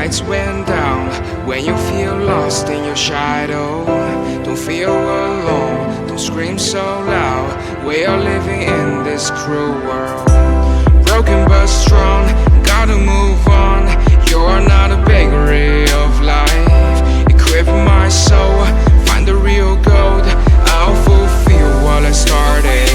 lights went down. When you feel lost in your shadow, don't feel alone, don't scream so loud. We are living in this cruel world, broken but strong, gotta move on. You're not a bakery of life, equip my soul, find the real gold. I'll fulfill what I started.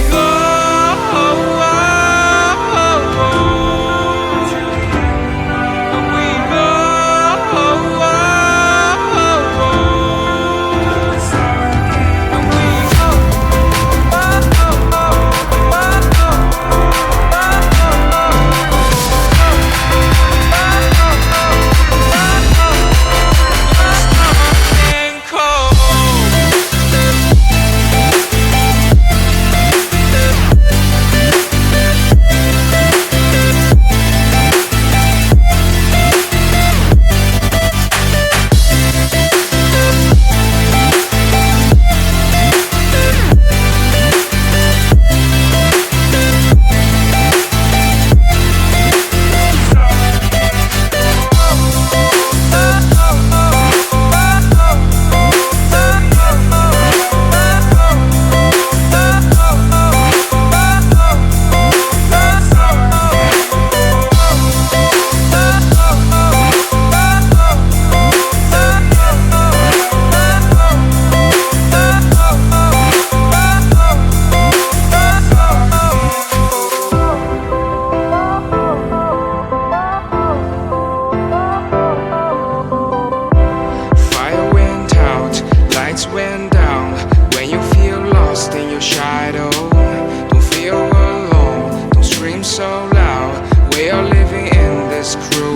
Went down. When you feel lost in your shadow, don't feel alone, don't scream so loud. We are living in this cruel